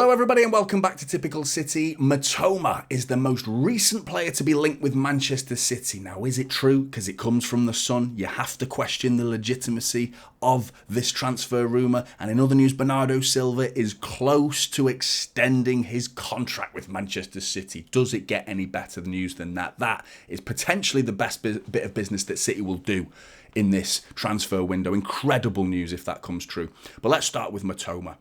Hello everybody and welcome back to Typical City. Mitoma is the most recent player to be linked with Manchester City. Now, is it true? Because it comes from the Sun. You have to question the legitimacy of this transfer rumour. And in other news, Bernardo Silva is close to extending his contract with Manchester City. Does it get any better news than that? That is potentially the best bit of business that City will do in this transfer window. Incredible news if that comes true. But let's start with Mitoma.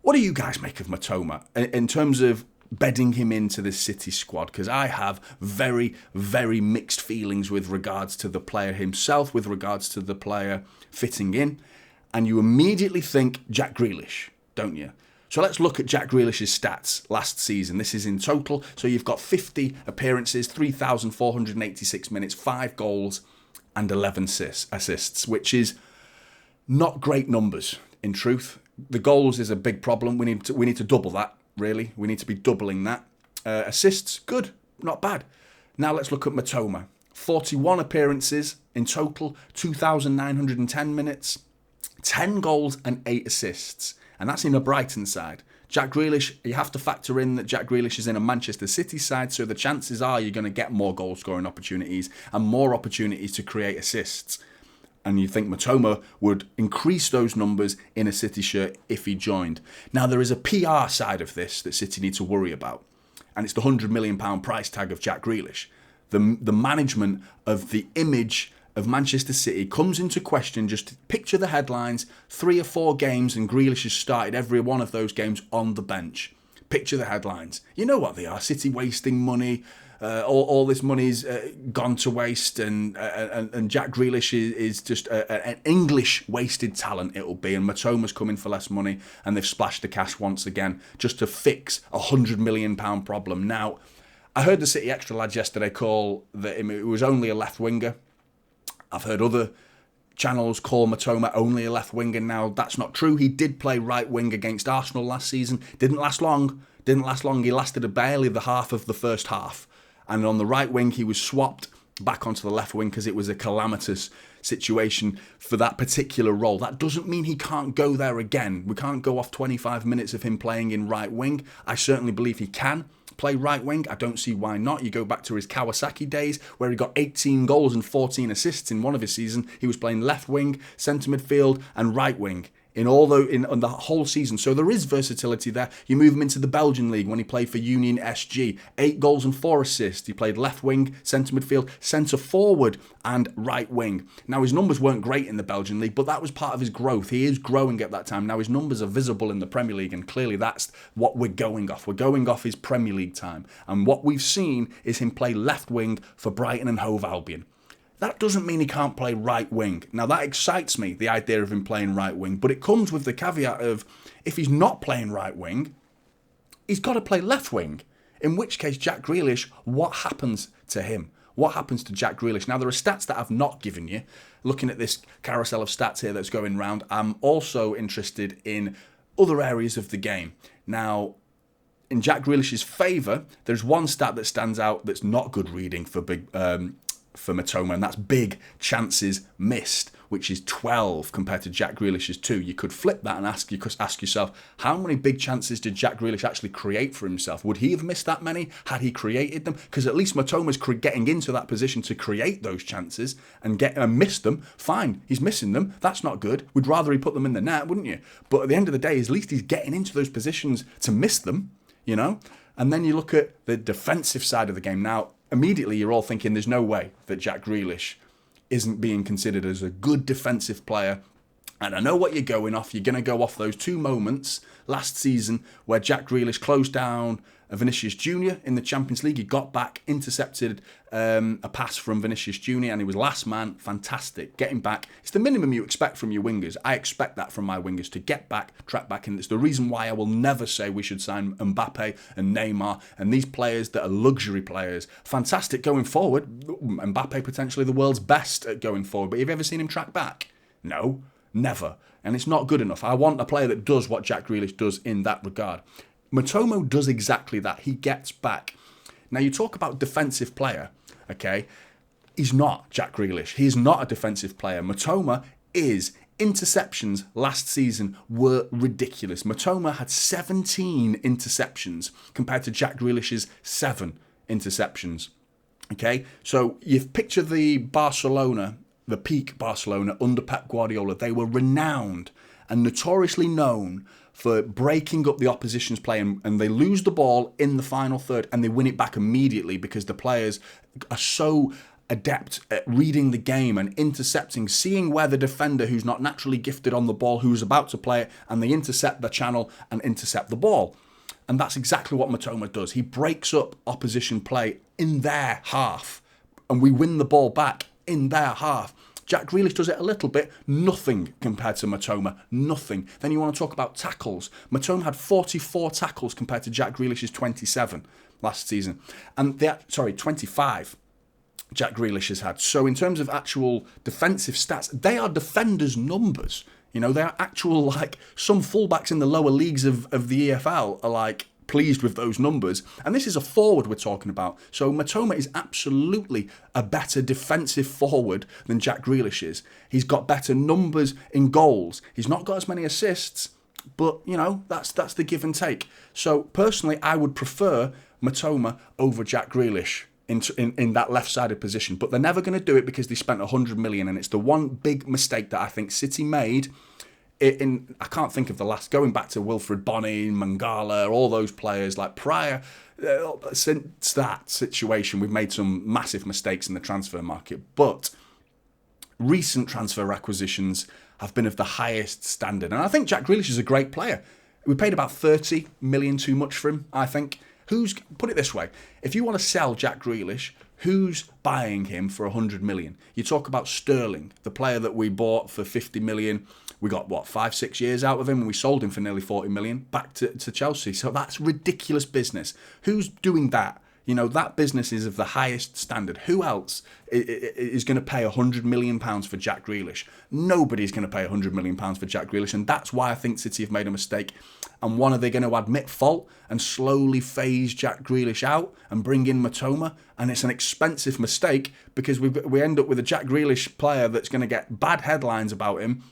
What do you guys make of Mitoma in terms of bedding him into this City squad? Because I have very, very mixed feelings with regards to the player himself, with regards to the player fitting in. And you immediately think Jack Grealish, don't you? So let's look at Jack Grealish's stats last season. This is in total. So you've got 50 appearances, 3,486 minutes, 5 goals and 11 assists, which is not great numbers in truth. The goals is a big problem. We need to double that, really. We need to be doubling that. Assists, good, not bad. Now let's look at Mitoma. 41 appearances in total, 2,910 minutes, 10 goals and 8 assists. And that's in a Brighton side. Jack Grealish, you have to factor in that Jack Grealish is in a Manchester City side, so the chances are you're going to get more goal-scoring opportunities and more opportunities to create assists. And you think Mitoma would increase those numbers in a City shirt if he joined. Now, there is a PR side of this that City need to worry about. And it's the £100 million price tag of Jack Grealish. The management of the image of Manchester City comes into question. Just picture the headlines, 3 or 4 games, and Grealish has started every one of those games on the bench. Picture the headlines. You know what they are. City wasting money. All this money's gone to waste, and Jack Grealish is just an English wasted talent it'll be, and Mitoma's coming for less money, and they've splashed the cash once again just to fix a £100 million problem. Now, I heard the City Extra lads yesterday call that it was only a left winger. I've heard other channels call Mitoma only a left winger. Now, that's not true. He did play right wing against Arsenal last season. Didn't last long. He lasted barely the half of the first half. And on the right wing, he was swapped back onto the left wing because it was a calamitous situation for that particular role. That doesn't mean he can't go there again. We can't go off 25 minutes of him playing in right wing. I certainly believe he can play right wing. I don't see why not. You go back to his Kawasaki days where he got 18 goals and 14 assists in one of his seasons. He was playing left wing, centre midfield and right wing in the whole season. So there is versatility there. You move him into the Belgian league when he played for Union SG. 8 goals and 4 assists. He played left wing, centre midfield, centre forward and right wing. Now his numbers weren't great in the Belgian league, but that was part of his growth. He is growing at that time. Now his numbers are visible in the Premier League, and clearly that's what we're going off. We're going off his Premier League time. And what we've seen is him play left wing for Brighton and Hove Albion. That doesn't mean he can't play right wing. Now, that excites me, the idea of him playing right wing, but it comes with the caveat of if he's not playing right wing, he's got to play left wing, in which case, Jack Grealish, what happens to him? What happens to Jack Grealish? Now, there are stats that I've not given you. Looking at this carousel of stats here that's going round, I'm also interested in other areas of the game. Now, in Jack Grealish's favour, there's one stat that stands out that's not good reading for Mitoma, and that's big chances missed, which is 12 compared to Jack Grealish's 2. You could flip that and ask yourself, how many big chances did Jack Grealish actually create for himself? Would he have missed that many had he created them? Because at least Mitoma's getting into that position to create those chances and miss them. Fine, he's missing them. That's not good. We'd rather he put them in the net, wouldn't you? But at the end of the day, at least he's getting into those positions to miss them, you know? And then you look at the defensive side of the game. Now, immediately you're all thinking there's no way that Jack Grealish isn't being considered as a good defensive player. And I know what you're going off. You're going to go off those 2 moments last season where Jack Grealish closed down Vinicius Jr. in the Champions League. He got back, intercepted a pass from Vinicius Jr. and he was last man. Fantastic. Getting back. It's the minimum you expect from your wingers. I expect that from my wingers, to get back, track back. And it's the reason why I will never say we should sign Mbappe and Neymar and these players that are luxury players. Fantastic going forward. Mbappe potentially the world's best at going forward. But have you ever seen him track back? No, never. And it's not good enough. I want a player that does what Jack Grealish does in that regard. Mitoma does exactly that. He gets back. Now, you talk about defensive player, okay? He's not Jack Grealish. He's not a defensive player. Mitoma is Interceptions last season were ridiculous. Mitoma had 17 interceptions compared to Jack Grealish's 7 interceptions. Okay, so you've pictured the Barcelona, the peak Barcelona under Pep Guardiola. They were renowned and notoriously known for breaking up the opposition's play, and they lose the ball in the final third and they win it back immediately because the players are so adept at reading the game and intercepting, seeing where the defender who's not naturally gifted on the ball, who's about to play it, and they intercept the channel and intercept the ball. And that's exactly what Mitoma does. He breaks up opposition play in their half, and we win the ball back in their half. Jack Grealish does it a little bit, nothing compared to Mitoma, nothing. Then you want to talk about tackles. Mitoma had 44 tackles compared to Jack Grealish's 27 last season. And 25 Jack Grealish has had. So in terms of actual defensive stats, they are defenders' numbers. You know, they are actual, like, some fullbacks in the lower leagues of the EFL are, like, pleased with those numbers. And this is a forward we're talking about. So Mitoma is absolutely a better defensive forward than Jack Grealish is. He's got better numbers in goals. He's not got as many assists, but, you know, that's the give and take. So personally, I would prefer Mitoma over Jack Grealish in that left-sided position, but they're never going to do it because they spent 100 million, and it's the one big mistake that I think City made. I can't think of the last, going back to Wilfred Bonny, Mangala, all those players, like prior, since that situation, we've made some massive mistakes in the transfer market, but recent transfer acquisitions have been of the highest standard, and I think Jack Grealish is a great player. We paid about 30 million too much for him, I think. Put it this way, if you want to sell Jack Grealish, who's buying him for 100 million? You talk about Sterling, the player that we bought for 50 million. We got, 5-6 years out of him, and we sold him for nearly 40 million back to Chelsea. So that's ridiculous business. Who's doing that? You know, that business is of the highest standard. Who else is going to pay £100 million for Jack Grealish? Nobody's going to pay £100 million for Jack Grealish, and that's why I think City have made a mistake. And are they going to admit fault and slowly phase Jack Grealish out and bring in Mitoma? And it's an expensive mistake because we end up with a Jack Grealish player that's going to get bad headlines about him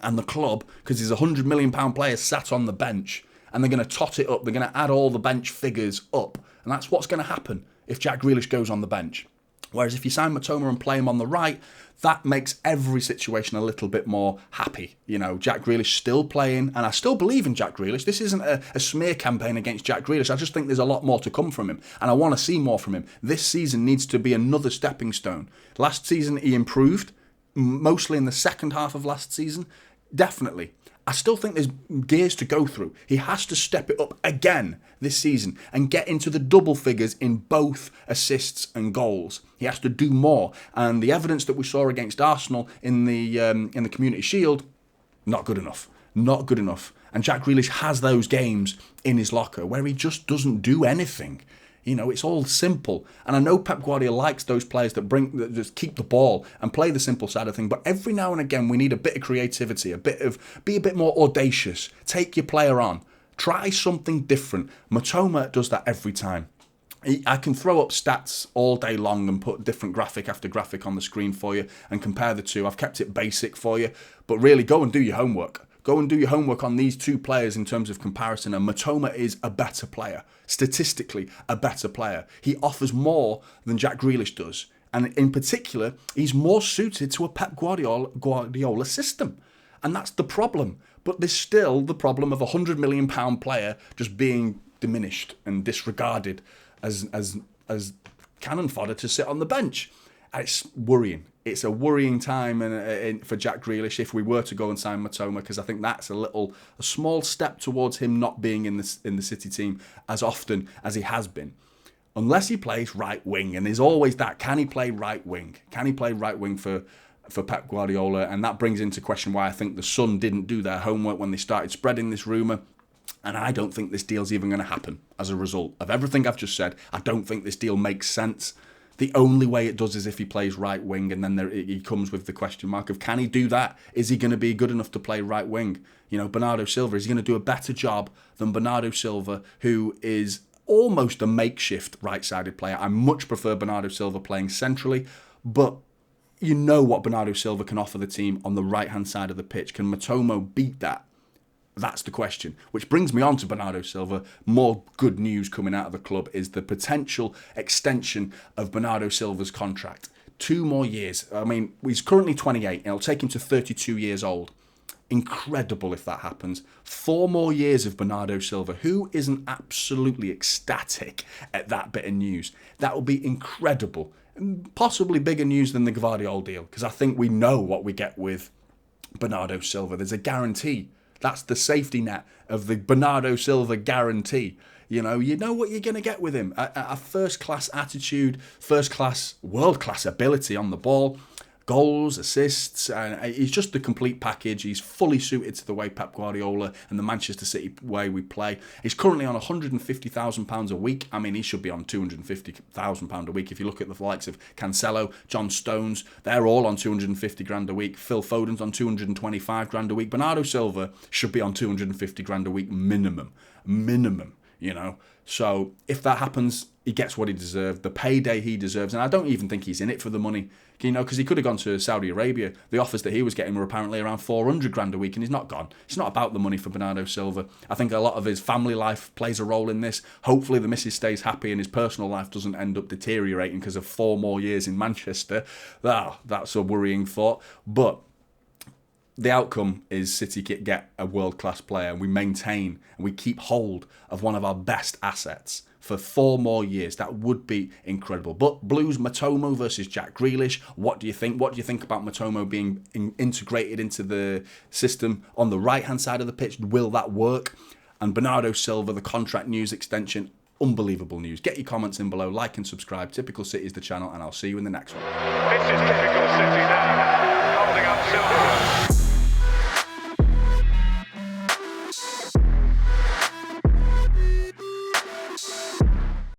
and the club because he's a £100 million player sat on the bench, and they're going to tot it up. They're going to add all the bench figures up. And that's what's going to happen if Jack Grealish goes on the bench. Whereas if you sign Mitoma and play him on the right, that makes every situation a little bit more happy. You know, Jack Grealish still playing, and I still believe in Jack Grealish. This isn't a smear campaign against Jack Grealish. I just think there's a lot more to come from him, and I want to see more from him. This season needs to be another stepping stone. Last season he improved, mostly in the second half of last season. Definitely. I still think there's gears to go through. He has to step it up again this season and get into the double figures in both assists and goals. He has to do more. And the evidence that we saw against Arsenal in the Community Shield, not good enough. Not good enough. And Jack Grealish has those games in his locker where he just doesn't do anything. You know, it's all simple. And I know Pep Guardiola likes those players that just keep the ball and play the simple side of things. But every now and again, we need a bit of creativity, be a bit more audacious. Take your player on. Try something different. Mitoma does that every time. I can throw up stats all day long and put different graphic after graphic on the screen for you and compare the two. I've kept it basic for you. But really, go and do your homework. Go and do your homework on these two players in terms of comparison, and Mitoma is a better player, statistically a better player. He offers more than Jack Grealish does, and in particular, he's more suited to a Pep Guardiola system, and that's the problem. But there's still the problem of a £100 million player just being diminished and disregarded as cannon fodder to sit on the bench. And it's worrying. It's a worrying time for Jack Grealish if we were to go and sign Mitoma, because I think that's a small step towards him not being in the City team as often as he has been. Unless he plays right wing, and there's always that. Can he play right wing? Can he play right wing for Pep Guardiola? And that brings into question why I think the Sun didn't do their homework when they started spreading this rumour. And I don't think this deal's even going to happen as a result of everything I've just said. I don't think this deal makes sense. The only way it does is if he plays right wing, and then he comes with the question mark of, can he do that? Is he going to be good enough to play right wing? You know, Bernardo Silva, is he going to do a better job than Bernardo Silva, who is almost a makeshift right-sided player? I much prefer Bernardo Silva playing centrally, but You know what Bernardo Silva can offer the team on the right-hand side of the pitch. Can Mitoma beat that? That's the question. Which brings me on to Bernardo Silva. More good news coming out of the club is the potential extension of Bernardo Silva's contract. 2 more years. I mean, he's currently 28. It'll take him to 32 years old. Incredible if that happens. 4 more years of Bernardo Silva. Who isn't absolutely ecstatic at that bit of news? That will be incredible. Possibly bigger news than the Gvardiol deal, because I think we know what we get with Bernardo Silva. There's a guarantee. That's the safety net of the Bernardo Silva guarantee. You know what you're going to get with him. A first-class attitude, first-class, world-class ability on the ball, goals, assists, and he's just the complete package. He's fully suited to the way Pep Guardiola and the Manchester City way we play. He's currently on £150,000 a week. I mean, he should be on £250,000 a week. If you look at the likes of Cancelo, John Stones, they're all on 250 grand a week. Phil Foden's on 225 grand a week. Bernardo Silva should be on 250 grand a week minimum. So if that happens, he gets what he deserved, the payday he deserves. And I don't even think he's in it for the money, because he could have gone to Saudi Arabia. The offers that he was getting were apparently around 400 grand a week, and he's not gone. It's not about the money for Bernardo Silva. I think a lot of his family life plays a role in this. Hopefully the missus stays happy and his personal life doesn't end up deteriorating because of 4 more years in Manchester. That's a worrying thought. But the outcome is City get a world-class player, and we maintain and we keep hold of one of our best assets for 4 more years. That would be incredible. But Blues, Mitoma versus Jack Grealish. What do you think? What do you think about Mitoma being integrated into the system on the right-hand side of the pitch? Will that work? And Bernardo Silva, the contract news extension. Unbelievable news. Get your comments in below, like and subscribe. Typical City is the channel, and I'll see you in the next one. This is Typical City now, holding up Silva.